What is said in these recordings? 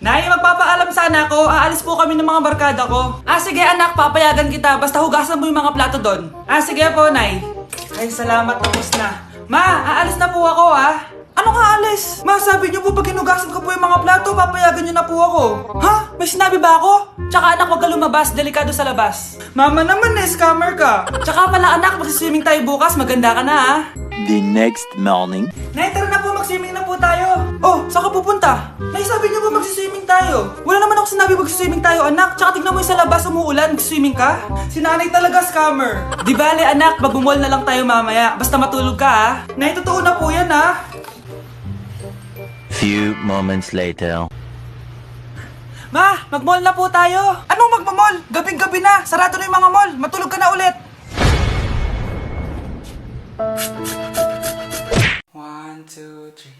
Nay, magpapaalam sana ako. Aalis po kami ng mga barkada ko. Sige anak, papayagan kita. Basta hugasan mo yung mga plato doon. Sige po, Nay. Ay, salamat. Tapos na. Ma, aalis na po ako, Anong aalis? Ma, sabi niyo po pag hinugasan ko po yung mga plato, papayagan niyo na po ako. Ha? May sinabi ba ako? Tsaka anak, huwag ka lumabas. Delikado sa labas. Mama naman scammer ka. Tsaka pala anak, magsiswimming tayo bukas. Maganda ka na, The next morning. Nay, tara na po, mag-swimming na po tayo. Oh, saan ka pupunta? Nay, sabi niyo po mag-swimming tayo. Wala naman ako sinabi mag-swimming tayo, anak. Tsaka tignan mo yung sa labas, umuulan, mag-swimming ka. Si nanay talaga scammer. Di bale, anak, mag-mall na lang tayo mamaya. Basta matulog ka, Nay, totoo na po yan, Few moments later. Ma, mag-mall na po tayo. Anong mag-mall? Gabing-gabi na. Sarado na yung mga mall. Matulog ka na ulit. 1, 2, 3.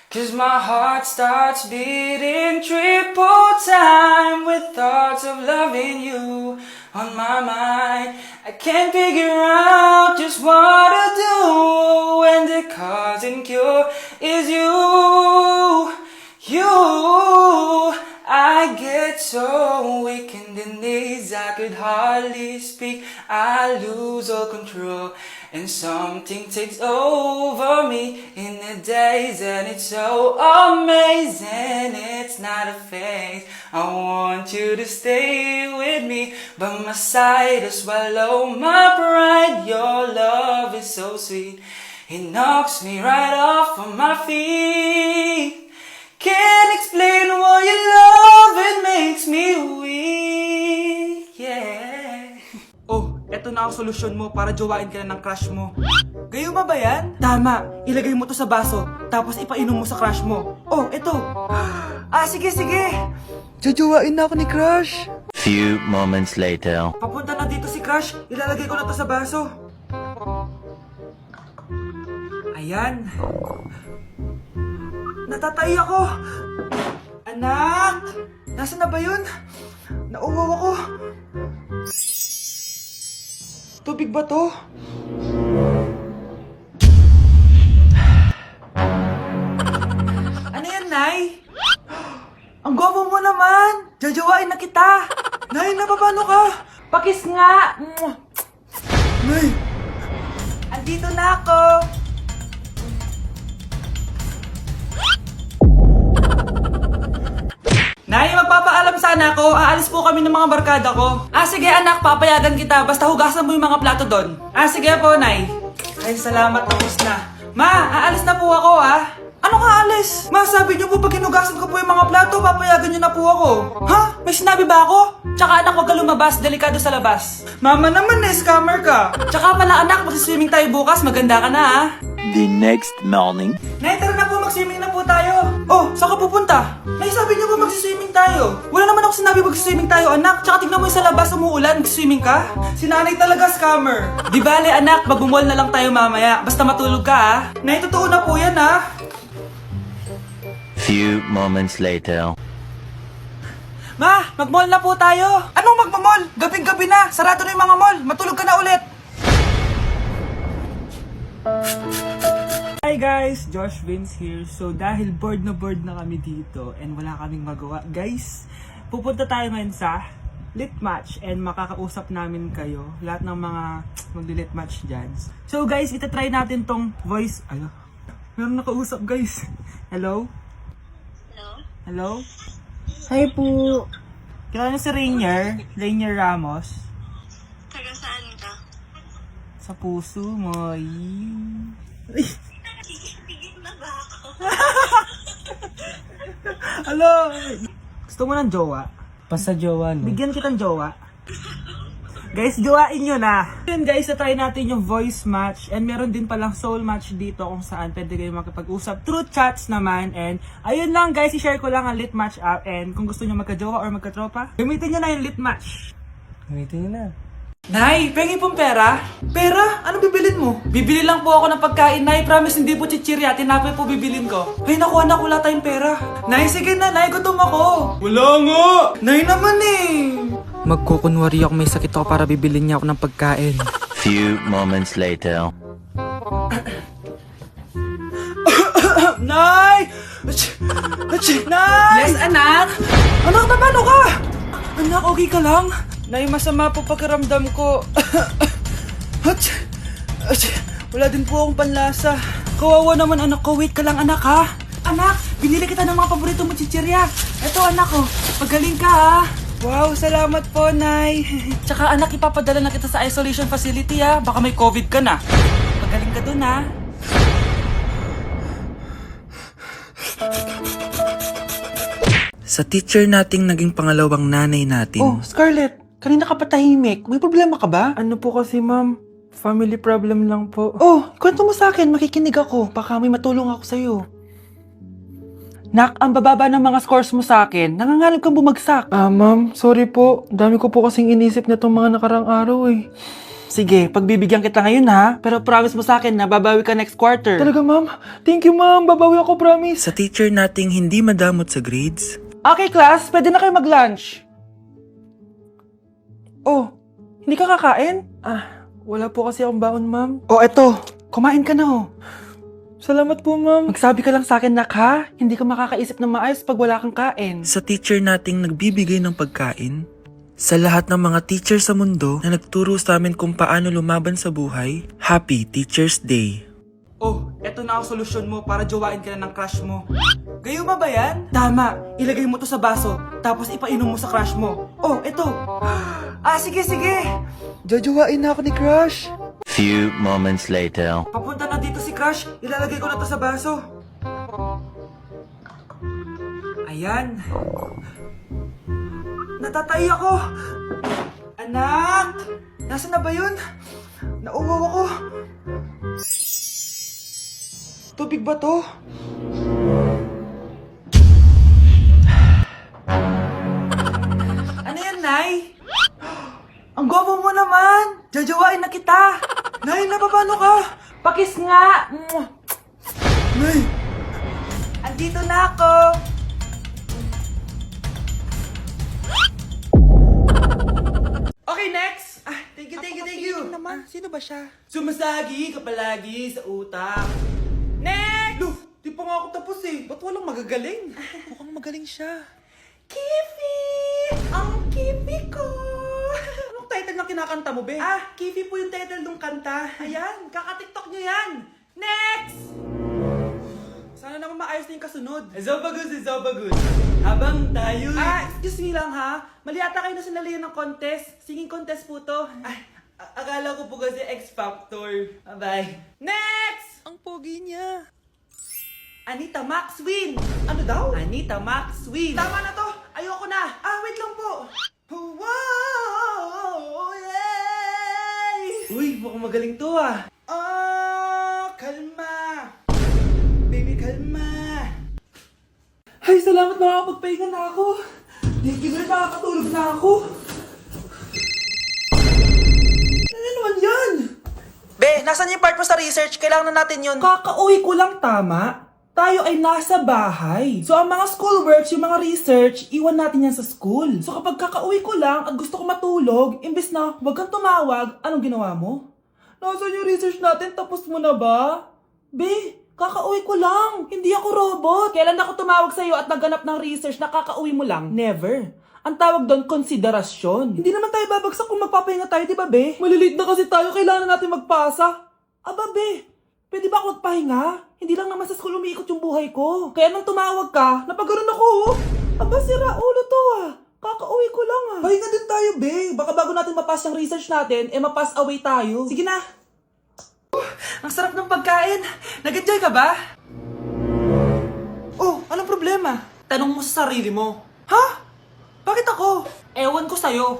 'Cause my heart starts beating triple time with thoughts of loving you on my mind. I can't figure out just what to do when the cause and cure is you. I get so weak in the knees, I could hardly speak. I lose all control, and something takes over me in the days, and it's so amazing. It's not a phase. I want you to stay with me, but my side to swallow my pride. Your love is so sweet, it knocks me right off of my feet. Can't explain why your love, it makes me weak, yeah. Oh, eto na ang solusyon mo para jowain ka na ng crush mo. Gayuma ba yan? Tama, ilagay mo to sa baso, tapos ipainom mo sa crush mo. Oh, eto. Sige. Jojowain na ako ni crush. Few moments later. Papunta na dito si crush, ilalagay ko na to sa baso. Ayan. Natatay ako! Anak! Nasaan na ba yun? Nauwaw ako! Tubig ba to? Ano yan, Nay? Ang gwapo mo naman! Jajawain na kita! Nay, napapano ka? Pakis nga! Nay! Andito na ako! Nay, magpapaalam sana ako. Aalis po kami ng mga barkada ko. Sige anak, papayagan kita. Basta hugasan mo yung mga plato doon. Sige po, Nay. Ay, salamat. Tapos na. Ma, aalis na po ako, Anong aalis? Ma, sabi niyo po pag hinugasan ko po yung mga plato, papayagan niyo na po ako. Ha? May sinabi ba ako? Tsaka anak, huwag ka lumabas. Delikado sa labas. Mama naman, scammer ka. Tsaka pala anak, magsiswimming tayo bukas. Maganda ka na, The next morning. Nay, tara na po, mag-swimming na po tayo. Oh, saan ka pupunta? Nay, sabi niyo po mag-swimming tayo. Wala naman ako sinabi mag-swimming tayo, anak. Tsaka tignan mo yung sa labas, umuulan, mag-swimming ka. Si nanay talaga scammer. Di bale, anak, mag-mall na lang tayo mamaya. Basta matulog ka, Nay, totoo na po yan, Few moments later. Ma, mag-mall na po tayo. Anong mag-mall? Gabing-gabi na. Sarado na yung mga mall. Matulog ka na ulit. Hi guys, Josh Vince here. So dahil bored na kami dito and wala kaming magawa, guys, pupunta tayo ngayon sa lit match and makakausap namin kayo, lahat ng mga magli-lit match dyan. So guys, itatry natin tong voice. Meron nakausap guys. Hello? Hello? Hi po. Kilala niyo si Rainier Ramos? Taga saan ka? Sa puso mo. Pigil na ba ako? Hello! Gusto mo ng jowa? Basta jowa, no? Bigyan kitang jowa. Guys, jowain nyo na! Yun guys, try natin yung voice match and meron din palang soul match dito kung saan pwede kayo makipag-usap through chats naman. And ayun lang guys, i-share ko lang ang lit match app and kung gusto nyo magka-jowa or magka-tropa, gamitin nyo na yung lit match. Gamitin nyo na. Nay, pengi pong pera? Pera? Ano bibilin mo? Bibili lang po ako ng pagkain, Nay. Promise, hindi po chichirya. Tinapay po bibilin ko. Ay, naku anak, wala tayong pera. Nay, sige na, Nay. Gutom ako. Wala nga. Nay naman Magkukunwari ako may sakit ako para bibilin niya ako ng pagkain. Few moments later. Nay! Achoo! Nay! Yes, anak? Anak, paano ka? Anak, okay ka lang? Nay, masama po pakiramdam ko. Achoo! Achoo! Wala din po akong panlasa. Kawawa naman anak ko. Wait ka lang anak ha. Anak, binili kita ng mga paborito mo chichirya. Eto anak ko, pagaling ka ha. Wow, salamat po, Nay. Tsaka anak, ipapadala na kita sa isolation facility ha. Baka may COVID ka na. Pagaling ka dun ha. Sa teacher nating naging pangalawang nanay natin. Oh, Scarlett, kanina ka pa tahimik. May problema ka ba? Ano po kasi, ma'am? Family problem lang po. Oh, kwento mo sa akin. Makikinig ako. Baka may matulong ako sa'yo. Nak, ang bababa ng mga scores mo sa akin. Nangangalap kang bumagsak. Ma'am, sorry po. Dami ko po kasing inisip na itong mga nakarang araw eh. Sige, pagbibigyan kita ngayon ha. Pero promise mo sa akin na babawi ka next quarter. Talaga, ma'am? Thank you, ma'am. Babawi ako, promise. Sa teacher nating hindi madamot sa grades. Okay, class. Pwede na kayo mag-lunch. Oh, hindi ka kakain? Wala po kasi akong baon, ma'am. Oh, eto. Kumain ka na, oh. Salamat po, ma'am. Magsabi ka lang sa akin, nak, ha? Hindi ka makakaisip ng maayos pag wala kang kain. Sa teacher nating nagbibigay ng pagkain. Sa lahat ng mga teacher sa mundo na nagturo sa amin kung paano lumaban sa buhay, Happy Teacher's Day! Oh, eto na ang solusyon mo para jowain ka na ng crush mo. Gayuma ba yan? Tama. Ilagay mo to sa baso, tapos ipainom mo sa crush mo. Oh, eto. Sige, sige. Jojowain na ako ni crush. Few moments later. Papunta na dito si crush. Ilalagay ko na to sa baso. Ayan. Natatay ako. Anak! Nasaan na ba yun? Nauwaw ako. Tubig ba to? Ano yan, Nay? Ang gwapo mo naman! Jajawain na kita! Nay, napapano ka? Pakis nga! Nay! Andito na ako! Okay, next! Thank you! Naman. Sino ba siya? Sumasagi ka palagi sa utak. Next! Loh, di pa nga ako tapos eh. Ba't walang magagaling? Mukhang magaling siya. Kifi! Ang Kifi ko! Anong title ng kinakanta mo, be? Kifi po yung title ng kanta. Ayan, kaka-tiktok nyo yan. Next! Sana naman maayos na yung kasunod. Zobagus. Habang tayo... excuse me lang ha. Mali ata kayo na sinalihan ng contest. Singing contest po to. Akala ko po kasi X Factor. Bye-bye. Next! Ang pogi niya. Anita Max win! Ano daw? Anita Max win! Tama na to! Ayoko na! Wait lang po! Wow! Yay! Uy, mukhang magaling to ah! Kalma! Baby, kalma! Ay, salamat makakapagpahinga na ako! Thank you, makakatulog na ako! Ano naman yan? Be, nasan yung part mo sa research? Kailangan na natin yun. Kakauwi ko lang, tama? Tayo ay nasa bahay. So, ang mga schoolworks, yung mga research, iwan natin yan sa school. So, kapag kakauwi ko lang at gusto ko matulog, imbes na wag kang tumawag, anong ginawa mo? Nasaan yung research natin? Tapos mo na ba? Be, kakauwi ko lang. Hindi ako robot. Kailan ako tumawag sa'yo at nagganap ng research na kakauwi mo lang? Never. Ang tawag doon, konsiderasyon. Hindi naman tayo babagsak kung magpapahinga tayo, di ba, be? Malilate na kasi tayo, kailangan natin magpasa. Aba, be, pwede ba ako magpahinga? Hindi lang naman sa school umiikot yung buhay ko. Kaya nang tumawag ka, napagaron ako, oh. Aba, sira ulo to, ah. Kakauwi ko lang, ah. Pahinga din tayo, be. Baka bago natin mapass yung research natin, mapass away tayo. Sige na. Ang sarap ng pagkain. Nag-enjoy ka ba? Oh, anong problema? Tanong mo sa sarili mo. Ha? Bakit ako? Ewan ko sa'yo.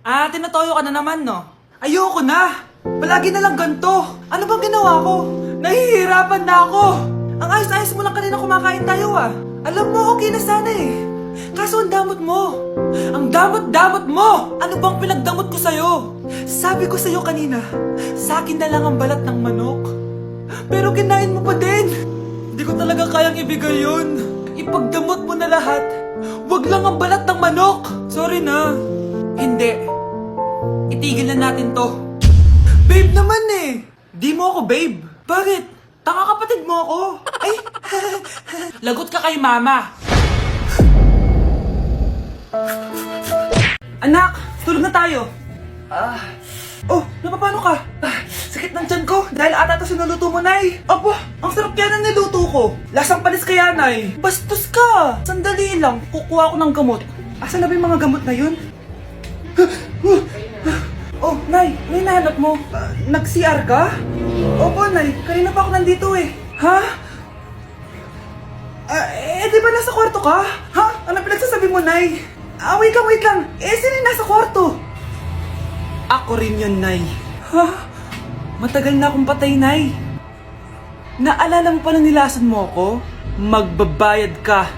Tinatoyo ka na naman, no? Ayoko na! Palagi na lang ganito. Ano bang ginawa ko? Nahihirapan na ako. Ang ayos-ayos mo lang kanina kumakain tayo, ah. Alam mo, okay na sana eh. Kaso ang damot mo. Ang damot-damot mo! Ano bang pinagdamot ko sa'yo? Sabi ko sa'yo kanina, sa akin na lang ang balat ng manok. Pero kinain mo pa din. Hindi ko talaga kayang ibigay yun. Ipagdamot mo na lahat. Wag lang ang balat ng manok. Sorry na. Hindi. Itigil na natin to. Babe naman eh. Di mo ako babe. Bakit? Tanga kapatid mo ako. Ay, lagot ka kay mama. tayo. Oh, napapano ka? Sakit ng tiyan ko dahil ata ito sinuluto mo, Nay. Aba, ang sarap kaya ng niluto ko. Lasang panis kaya, Nay. Bastos ka. Sandali lang, kukuha ko ng gamot. Asan na ba yung mga gamot na yun? Oh, Nay, may nahanap mo. Nag-CR ka? Opo, Nay. Kanina pa ako nandito eh. Ha? Di ba nasa kwarto ka? Ha? Ano pinagsasabi mo, Nay? Wait lang. Sino yung nasa kwarto? Ako rin yun, Nay. Ha? Matagal na akong patay, Nay. Naalala mo pa na nilason mo ako? Magbabayad ka.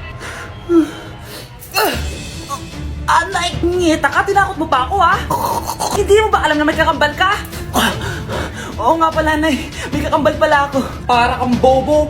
Nay, ngita ka, tinakot mo pa ako, ha? Hindi mo ba alam na may kakambal ka? Oo nga pala, Nay. May kakambal pala ako. Para kang bobo.